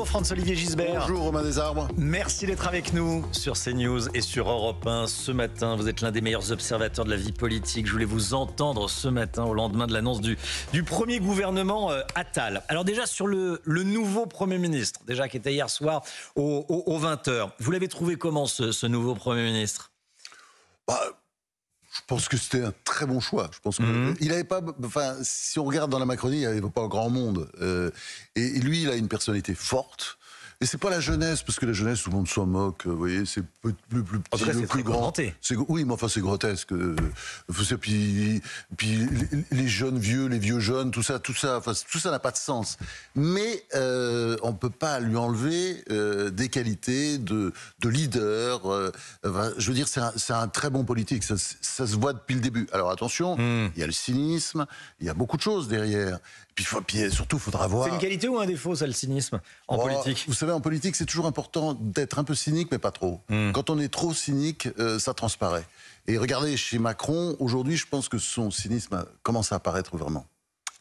Franz-Olivier Gisbert. Bonjour Romain Desarbres. Merci d'être avec nous sur CNews et sur Europe 1 ce matin. Vous êtes l'un des meilleurs observateurs de la vie politique. Je voulais vous entendre ce matin au lendemain de l'annonce du premier gouvernement Attal. Alors déjà sur le nouveau Premier ministre, déjà qui était hier soir aux 20h. Vous l'avez trouvé comment ce nouveau Premier ministre ? Je pense que c'était un très bon choix. Je pense que il avait pas, enfin, si on regarde dans la Macronie, il n'y avait pas grand monde. Et lui, il a une personnalité forte. Et c'est pas la jeunesse, parce que la jeunesse, tout le monde s'en moque. Vous voyez, c'est plus petit, en tout cas, c'est plus grand. Oui, mais enfin, c'est grotesque. Puis les jeunes vieux, les vieux jeunes, tout ça n'a pas de sens. Mais on peut pas lui enlever des qualités de leader. Je veux dire, c'est un très bon politique. Ça se voit depuis le début. Alors attention, il y a le cynisme, il y a beaucoup de choses derrière. Puis surtout, il faudra voir. C'est une qualité ou un défaut, ça, le cynisme, en politique ? Vous savez, en politique, c'est toujours important d'être un peu cynique, mais pas trop. Quand on est trop cynique, ça transparaît. Et regardez, chez Macron, aujourd'hui, je pense que son cynisme commence à apparaître vraiment.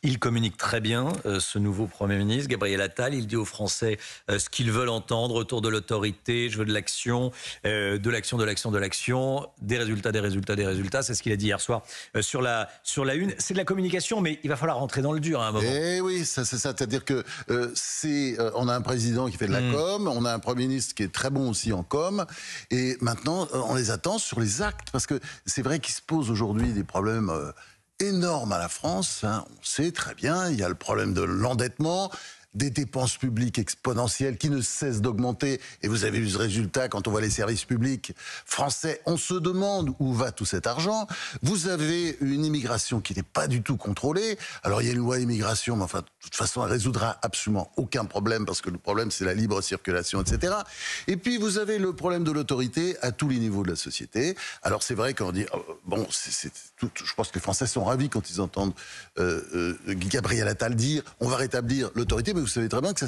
Il communique très bien, ce nouveau Premier ministre, Gabriel Attal. Il dit aux Français ce qu'ils veulent entendre autour de l'autorité. Je veux de l'action, de l'action, des résultats. C'est ce qu'il a dit hier soir sur la une. C'est de la communication, mais il va falloir rentrer dans le dur à un moment. Eh oui, c'est ça. C'est-à-dire que on a un président qui fait de la com, on a un Premier ministre qui est très bon aussi en com, et maintenant, on les attend sur les actes. Parce que c'est vrai qu'il se pose aujourd'hui des problèmes énorme à la France, hein. On sait très bien, il y a le problème de l'endettement, des dépenses publiques exponentielles qui ne cessent d'augmenter. Et vous avez vu ce résultat quand on voit les services publics français. On se demande où va tout cet argent. Vous avez une immigration qui n'est pas du tout contrôlée. Alors il y a une loi immigration, mais enfin, de toute façon, elle résoudra absolument aucun problème parce que le problème, c'est la libre circulation, etc. Et puis vous avez le problème de l'autorité à tous les niveaux de la société. Alors c'est vrai qu'on dit, je pense que les Français sont ravis quand ils entendent Gabriel Attal dire on va rétablir l'autorité, mais vous savez très bien que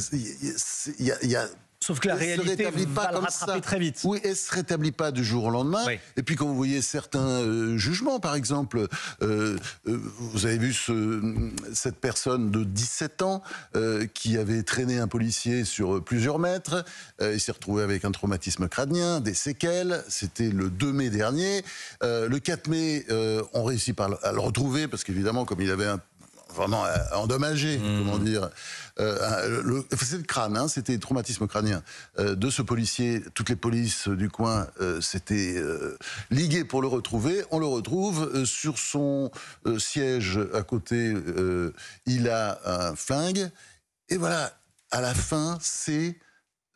il y a sauf que la réalité va le rattraper très vite. Oui, elle ne se rétablit pas du jour au lendemain. Oui. Et puis quand vous voyez certains jugements, par exemple, vous avez vu cette personne de 17 ans qui avait traîné un policier sur plusieurs mètres, il s'est retrouvé avec un traumatisme crânien, des séquelles, c'était le 2 mai dernier. Le 4 mai, on réussit à le retrouver, parce qu'évidemment, comme il avait vraiment endommagé, comment dire. C'est le crâne, hein, c'était le traumatisme crânien de ce policier. Toutes les polices du coin s'étaient liguées pour le retrouver. On le retrouve sur son siège à côté. Il a un flingue. Et voilà, à la fin, c'est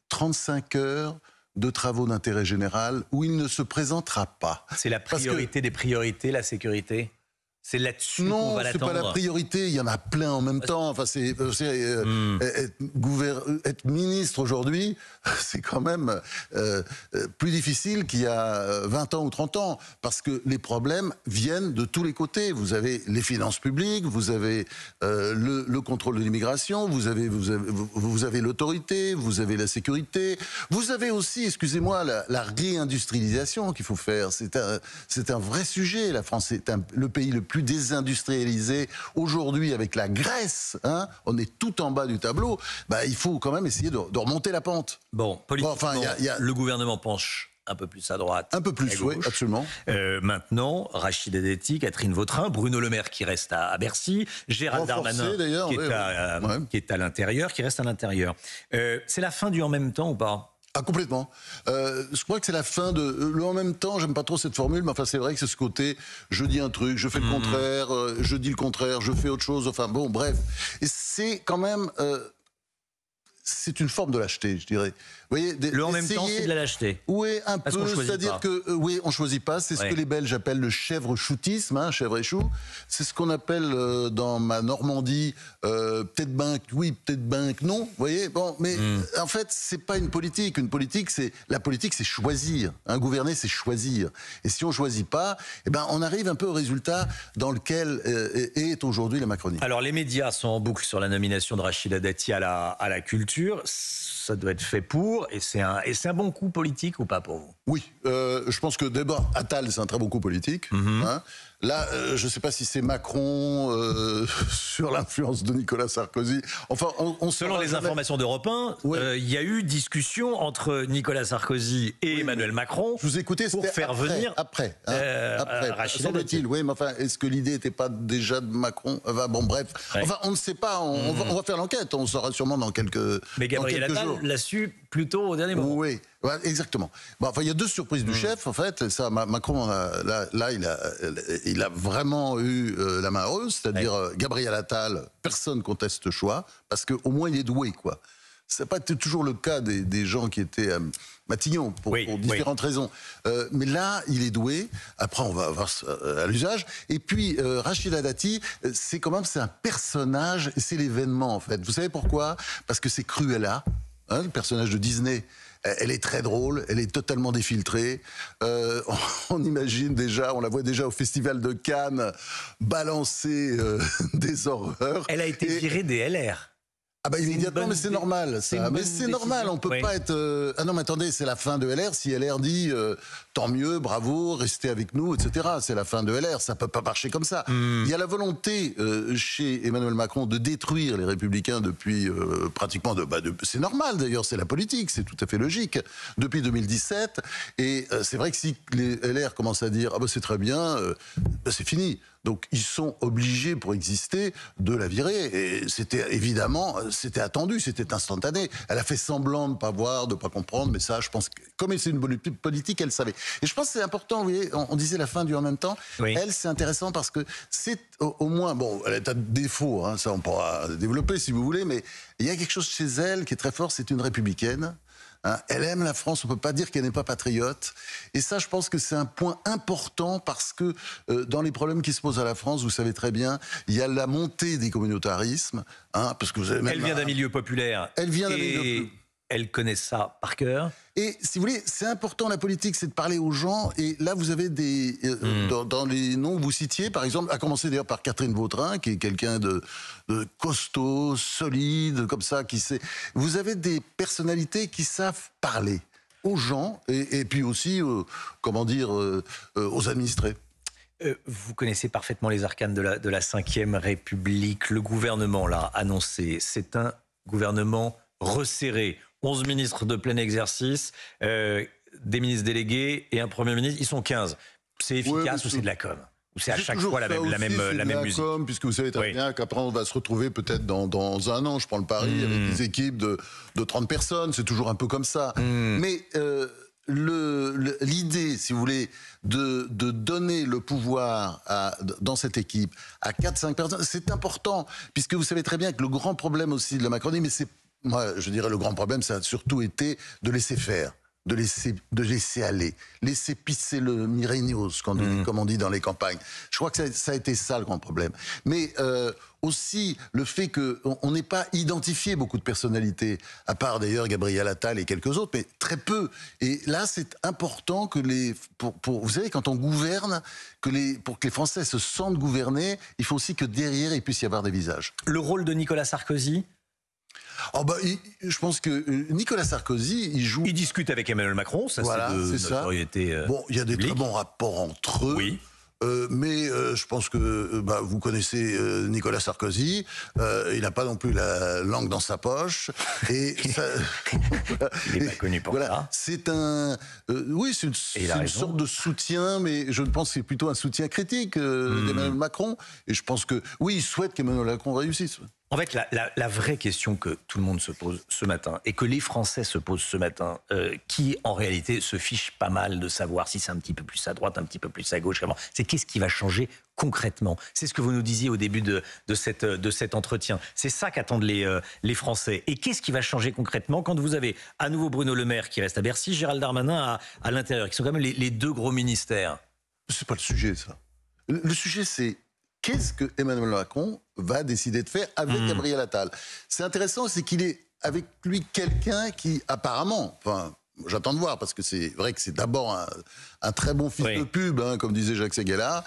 35 heures de travaux d'intérêt général où il ne se présentera pas. C'est la priorité des priorités, la sécurité ? C'est là-dessus qu'on va l'attendre. Non, c'est pas la priorité. Il y en a plein en même temps. Enfin, être ministre aujourd'hui, c'est quand même plus difficile qu'il y a 20 ans ou 30 ans. Parce que les problèmes viennent de tous les côtés. Vous avez les finances publiques, vous avez le contrôle de l'immigration, vous avez l'autorité, vous avez la sécurité. Vous avez aussi, excusez-moi, la réindustrialisation qu'il faut faire. C'est un vrai sujet. La France est le pays le plus désindustrialisé aujourd'hui avec la Grèce, hein, on est tout en bas du tableau, il faut quand même essayer de remonter la pente. Bon, politiquement, le gouvernement penche un peu plus à droite. Un peu plus, oui, absolument. Maintenant, Rachida Dati, Catherine Vautrin, Bruno Le Maire qui reste à Bercy, Gérald Darmanin qui est à l'intérieur, qui reste à l'intérieur. C'est la fin du en même temps ou pas ? Ah, complètement. Je crois que c'est la fin de... Le en même temps, j'aime pas trop cette formule, mais enfin c'est vrai que c'est ce côté, je dis un truc, je fais le contraire, je dis le contraire, je fais autre chose, enfin bon, bref. Et c'est quand même... c'est une forme de lâcheté, je dirais. Vous voyez, le en même temps, c'est de la lâcheté. Oui, un peu. C'est-à-dire que, oui, on choisit pas. C'est ce que les Belges appellent le chèvre-choutisme, hein, chèvre et chou. C'est ce qu'on appelle dans ma Normandie, peut-être ben oui, peut-être ben non. Vous voyez, bon, mais en fait, c'est pas une politique. Une politique, la politique, c'est choisir. Un gouverner, c'est choisir. Et si on choisit pas, eh ben, on arrive un peu au résultat dans lequel est aujourd'hui la Macronie. Alors, les médias sont en boucle sur la nomination de Rachida Dati à la culture. Ça doit être fait pour, et c'est un bon coup politique ou pas pour vous ? Oui, je pense que d'abord, Attal, c'est un très bon coup politique. Hein. Là, je ne sais pas si c'est Macron sur l'influence de Nicolas Sarkozy. Enfin, selon les informations d'Europe 1, il y a eu discussion entre Nicolas Sarkozy et Emmanuel Macron. Je vous écoutais pour faire venir après. Rachida Dati. Semble-t-il. Oui, mais enfin, est-ce que l'idée n'était pas déjà de Macron? Bon, bref. Ouais. Enfin, on ne sait pas. On va faire l'enquête. On saura sûrement dans quelques. Mais Gabriel Attal jours. l'a su plutôt au dernier moment. Oui, ouais, exactement. Bon, enfin, il y a deux surprises du chef, en fait. Ça, Macron, là, il a vraiment eu la main heureuse, c'est-à-dire Gabriel Attal, personne conteste ce choix, parce qu'au moins il est doué, quoi. C'est pas toujours le cas des gens qui étaient à Matignon, pour différentes raisons. Mais là, il est doué. Après, on va voir à l'usage. Et puis, Rachida Dati, c'est un personnage, c'est l'événement, en fait. Vous savez pourquoi? Parce que c'est Cruella, hein, le personnage de Disney. Elle est très drôle, elle est totalement défiltrée. On imagine déjà, on la voit déjà au Festival de Cannes balancer des horreurs. Elle a été virée des LR. Ah bah immédiatement, mais c'est normal, ça. Mais c'est normal, on peut pas être... Ah non, mais attendez, c'est la fin de LR. Si LR dit tant mieux, bravo, restez avec nous, etc. C'est la fin de LR, ça peut pas marcher comme ça. Il y a la volonté chez Emmanuel Macron de détruire les Républicains depuis pratiquement... c'est normal d'ailleurs, c'est la politique, c'est tout à fait logique. Depuis 2017, et c'est vrai que si les LR commencent à dire « Ah bah c'est très bien, c'est fini », donc ils sont obligés pour exister de la virer. Et c'était évidemment, c'était attendu, c'était instantané. Elle a fait semblant de ne pas voir, de ne pas comprendre, mais ça, je pense que comme c'est une politique, elle savait. Et je pense que c'est important, vous voyez, on disait la fin du en même temps. Oui. Elle, c'est intéressant parce que c'est au moins, bon, elle a des défauts, hein, ça on pourra développer si vous voulez, mais il y a quelque chose chez elle qui est très fort, c'est une républicaine. Hein, elle aime la France, on ne peut pas dire qu'elle n'est pas patriote. Et ça, je pense que c'est un point important parce que dans les problèmes qui se posent à la France, vous savez très bien, il y a la montée des communautarismes. Hein, parce que vous avez même elle vient d'un milieu populaire. Elle vient d'un milieu... Elle connaît ça par cœur. Et si vous voulez, c'est important la politique, c'est de parler aux gens. Et là, vous avez des dans les noms que vous citiez, par exemple, à commencer d'ailleurs par Catherine Vautrin, qui est quelqu'un de costaud, solide, comme ça, qui sait. Vous avez des personnalités qui savent parler aux gens et puis aussi, comment dire, aux administrés. Vous connaissez parfaitement les arcanes de la Ve République. Le gouvernement l'a annoncé. C'est un gouvernement resserré. 11 ministres de plein exercice, des ministres délégués et un Premier ministre. Ils sont 15. C'est efficace ou c'est de la com? Ou c'est à chaque fois la même musique? Puisque vous savez très bien qu'après on va se retrouver peut-être dans un an, je prends le pari, avec des équipes de 30 personnes. C'est toujours un peu comme ça. Mais l'idée, si vous voulez, de donner le pouvoir dans cette équipe à 4-5 personnes, c'est important. Puisque vous savez très bien que le grand problème aussi de la Macronie, mais c'est... Moi, je dirais le grand problème, ça a surtout été de laisser faire, de laisser aller, laisser pisser le Mirenos, comme on dit dans les campagnes. Je crois que ça a été ça le grand problème. Mais aussi le fait qu'on n'ait pas identifié beaucoup de personnalités, à part d'ailleurs Gabriel Attal et quelques autres, mais très peu. Et là, c'est important que vous savez, quand on gouverne, pour que les Français se sentent gouvernés, il faut aussi que derrière, il puisse y avoir des visages. Le rôle de Nicolas Sarkozy ? Oh bah, je pense que Nicolas Sarkozy, il discute avec Emmanuel Macron, ça voilà, c'est notoriété. Bon, il y a des très bons rapports entre eux. Oui. Mais je pense que vous connaissez Nicolas Sarkozy, il n'a pas non plus la langue dans sa poche. Et il n'est pas connu pour ça. C'est une sorte de soutien, mais je pense que c'est plutôt un soutien critique d'Emmanuel Macron. Et je pense que, oui, il souhaite qu'Emmanuel Macron réussisse. En fait, la vraie question que tout le monde se pose ce matin, et que les Français se posent ce matin, qui en réalité se fichent pas mal de savoir si c'est un petit peu plus à droite, un petit peu plus à gauche, c'est qu'est-ce qui va changer concrètement? C'est ce que vous nous disiez au début de cet entretien. C'est ça qu'attendent les Français. Et qu'est-ce qui va changer concrètement quand vous avez à nouveau Bruno Le Maire qui reste à Bercy, Gérald Darmanin à l'intérieur, qui sont quand même les deux gros ministères? C'est pas le sujet, ça. Le sujet, c'est qu'est-ce que Emmanuel Macron va décider de faire avec Gabriel Attal? C'est intéressant, c'est qu'il est avec lui quelqu'un qui, apparemment, enfin, j'attends de voir, parce que c'est vrai que c'est d'abord un très bon fils de pub, hein, comme disait Jacques Séguéla.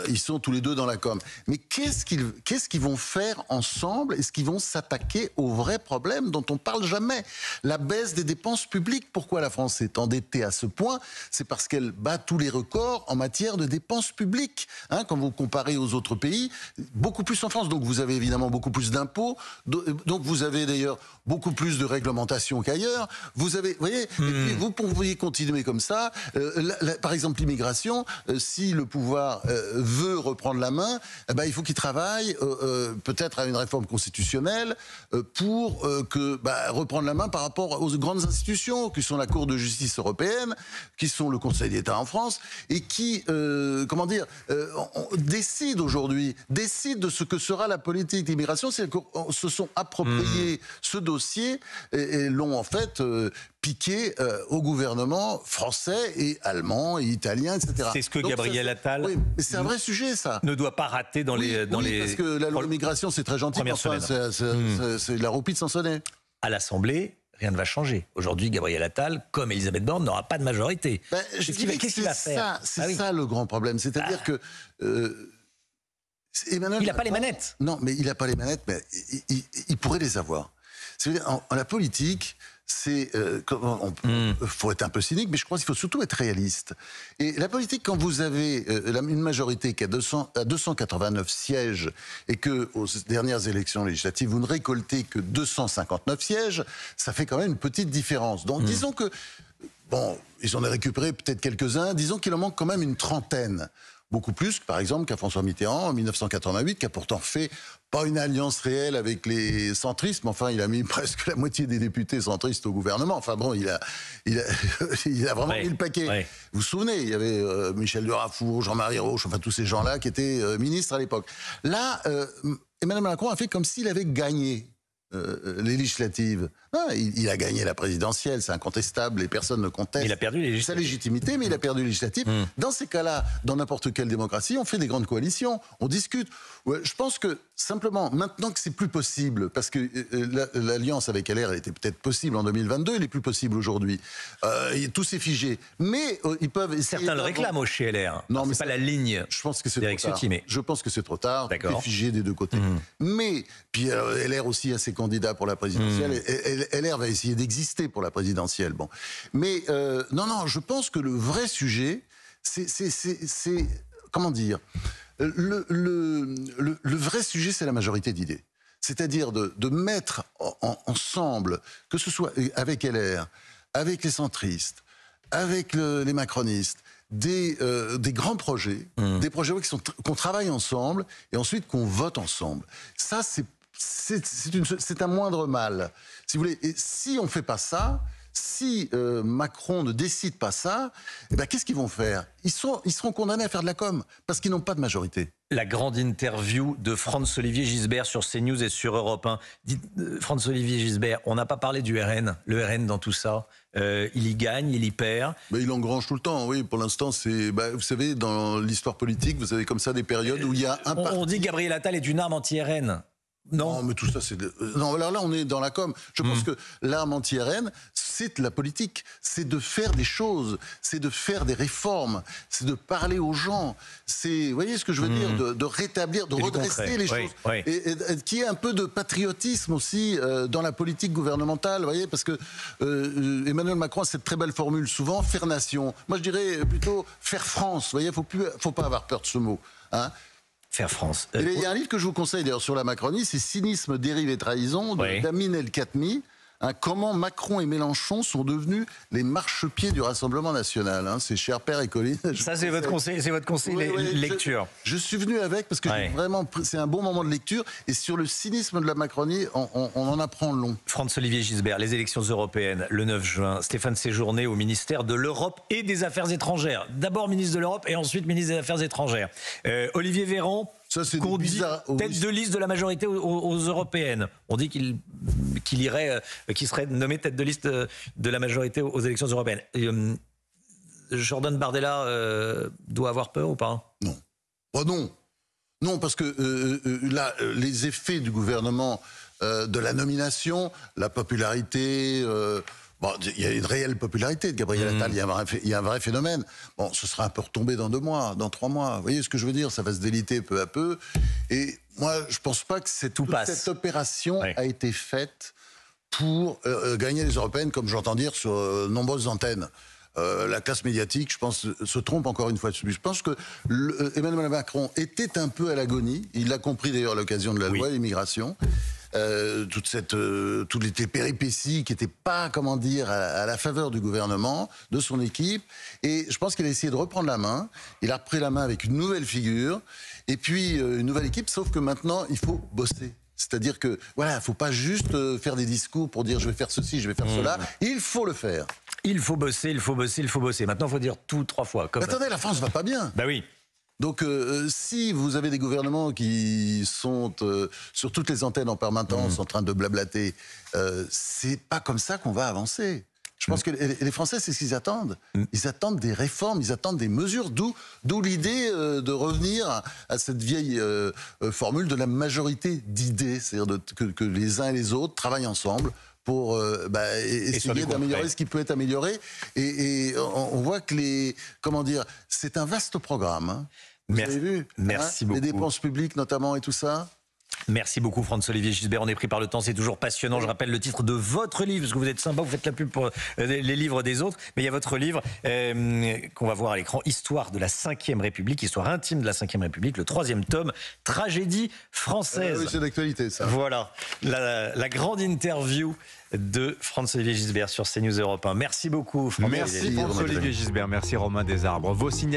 Ils sont tous les deux dans la com. Mais qu'est-ce qu'ils vont faire ensemble? Est-ce qu'ils vont s'attaquer aux vrais problèmes dont on parle jamais? La baisse des dépenses publiques. Pourquoi la France est endettée à ce point? C'est parce qu'elle bat tous les records en matière de dépenses publiques. Hein, quand vous comparez aux autres pays, beaucoup plus en France. Donc vous avez évidemment beaucoup plus d'impôts. Donc vous avez d'ailleurs beaucoup plus de réglementation qu'ailleurs. Vous avez, vous voyez, et puis vous pourriez continuer comme ça. Par exemple, l'immigration, si le pouvoir veut reprendre la main, eh ben, il faut qu'il travaille peut-être à une réforme constitutionnelle pour reprendre la main par rapport aux grandes institutions, qui sont la Cour de justice européenne, qui sont le Conseil d'État en France, et qui, décident aujourd'hui, décident de ce que sera la politique d'immigration. C'est qu'on se sont appropriés ce dossier et l'ont en fait piqué au gouvernement français et allemand et italien, etc. C'est ce que Gabriel Attal... Oui, mais c'est un vrai sujet, ça. Ne doit pas rater dans les... Parce que la loi d'immigration, c'est très gentil, mais enfin, c'est la roupie de sans sonnet. À l'Assemblée, rien ne va changer. Aujourd'hui, Gabriel Attal, comme Elisabeth Borne, n'aura pas de majorité. Qu'est-ce qu'il va faire? C'est ça le grand problème. C'est-à-dire que... il n'a pas les manettes. Non, mais il n'a pas les manettes, mais il pourrait les avoir. En la politique, faut être un peu cynique, mais je crois qu'il faut surtout être réaliste. Et la politique, quand vous avez une majorité qui a 289 sièges et que aux dernières élections législatives, vous ne récoltez que 259 sièges, ça fait quand même une petite différence. Donc disons que, bon, ils en ont récupéré peut-être quelques-uns, disons qu'il en manque quand même une trentaine. Beaucoup plus, par exemple, qu'à François Mitterrand en 1988, qui a pourtant fait pas une alliance réelle avec les centristes, mais enfin, il a mis presque la moitié des députés centristes au gouvernement. Enfin bon, il a vraiment mis le paquet. Ouais. Vous vous souvenez, il y avait Michel de Raffour, Jean-Marie Roche, enfin tous ces gens-là qui étaient ministres à l'époque. Là, Emmanuel Macron a fait comme s'il avait gagné les législatives. Non, il a gagné la présidentielle, c'est incontestable, les personnes ne contestent. Il a perdu sa légitimité, mais il a perdu les législatives. Dans ces cas-là, dans n'importe quelle démocratie, on fait des grandes coalitions, on discute. Ouais, je pense que simplement, maintenant que c'est plus possible, parce que l'alliance avec LR, elle était peut-être possible en 2022, elle est plus possible aujourd'hui. Tout s'est figé. Mais ils peuvent essayer. Certains le réclament chez LR. Non, mais c'est pas la ligne. Je pense que c'est trop tard. Je pense que c'est trop tard. C'est figé des deux côtés. Mais puis LR aussi a ses candidats pour la présidentielle. LR va essayer d'exister pour la présidentielle. Bon, mais non, je pense que le vrai sujet, c'est comment dire, le vrai sujet, c'est la majorité d'idées. C'est-à-dire de mettre ensemble, que ce soit avec LR, avec les centristes, avec les macronistes, des grands projets, des projets qu'on travaille ensemble et ensuite qu'on vote ensemble. Ça, c'est un moindre mal. Si vous voulez, et si on ne fait pas ça, si Macron ne décide pas ça, eh ben, qu'est-ce qu'ils vont faire? Ils seront condamnés à faire de la com, parce qu'ils n'ont pas de majorité. La grande interview de Franz-Olivier Gisbert sur CNews et sur Europe 1. Dites, Franz-Olivier Gisbert, on n'a pas parlé du RN, le RN dans tout ça. Il y gagne, il y perd. Mais il engrange tout le temps, oui. Pour l'instant, c'est... vous savez, dans l'histoire politique, vous avez comme ça des périodes où il y a un parti... On dit que Gabriel Attal est une arme anti-RN. Non, mais tout ça, c'est... Non, alors là, on est dans la com. Je pense que l'arme anti-RN, c'est la politique. C'est de faire des choses. C'est de faire des réformes. C'est de parler aux gens. C'est, vous voyez ce que je veux dire, de rétablir, de redresser les choses. Oui. Et qu'il y ait un peu de patriotisme aussi dans la politique gouvernementale, vous voyez, parce que Emmanuel Macron a cette très belle formule, souvent, faire nation. Moi, je dirais plutôt faire France. Vous voyez, faut pas avoir peur de ce mot. Hein. Faire France. Il y a un livre que je vous conseille d'ailleurs sur la Macronie, c'est Cynisme, dérive et trahison de Damien El-Khatmi. Comment Macron et Mélenchon sont devenus les marchepieds du Rassemblement national. C'est cher Père et Colline. Ça, c'est votre conseil, lecture. Je suis venu avec parce que vraiment, c'est un bon moment de lecture. Et sur le cynisme de la Macronie, on en apprend long. Franz-Olivier Gisbert, les élections européennes, le 9 juin. Stéphane Séjourné au ministère de l'Europe et des Affaires étrangères. D'abord ministre de l'Europe et ensuite ministre des Affaires étrangères. Olivier Véran. Ça, c'est bizarre. Tête de liste de la majorité aux européennes. On dit qu'il serait nommé tête de liste de la majorité aux élections européennes. Et, Jordan Bardella doit avoir peur ou pas? Non. Oh non. Non, parce que là, les effets du gouvernement, de la nomination, la popularité... Bon, il y a une réelle popularité de Gabriel Attal, il y a un vrai phénomène. Bon, ce sera un peu retombé dans 2 mois, dans 3 mois. Vous voyez ce que je veux dire? Ça va se déliter peu à peu. Et moi, je pense pas que cette opération a été faite pour gagner les européennes, comme j'entends dire sur nombreuses antennes. La classe médiatique, je pense, se trompe encore une fois de plus. Je pense que Emmanuel Macron était un peu à l'agonie. Il l'a compris d'ailleurs à l'occasion de la loi immigration. Toutes les péripéties qui n'étaient pas, comment dire, à la faveur du gouvernement, de son équipe. Et je pense qu'il a essayé de reprendre la main. Il a repris la main avec une nouvelle figure. Et puis, une nouvelle équipe, sauf que maintenant, il faut bosser. C'est-à-dire que, voilà, il ne faut pas juste faire des discours pour dire je vais faire ceci, je vais faire cela. Il faut le faire. Il faut bosser, il faut bosser, il faut bosser. Maintenant, il faut dire tout 3 fois. Comme attendez, la France va pas bien. Bah oui. Donc, si vous avez des gouvernements qui sont sur toutes les antennes en permanence en train de blablater, c'est pas comme ça qu'on va avancer. Je pense que les Français, c'est ce qu'ils attendent. Ils attendent des réformes, ils attendent des mesures, d'où l'idée de revenir à cette vieille formule de la majorité d'idées, c'est-à-dire que les uns et les autres travaillent ensemble pour essayer d'améliorer ce qui peut être amélioré. Et on voit que c'est un vaste programme. Hein. Vous avez vu? Merci beaucoup. Les dépenses publiques notamment et tout ça. Merci beaucoup Franz-Olivier Gisbert, on est pris par le temps, c'est toujours passionnant. Je rappelle le titre de votre livre, parce que vous êtes sympa, vous faites la pub pour les livres des autres, mais il y a votre livre qu'on va voir à l'écran, Histoire de la Ve République, Histoire intime de la Ve République, le 3e tome, Tragédie française. Oui, c'est d'actualité ça. Voilà, la grande interview de Franz-Olivier Gisbert sur CNews Europe 1. Merci beaucoup Franz-Olivier. Merci Franz-Olivier Gisbert, merci Romain Desarbres. Vos signatures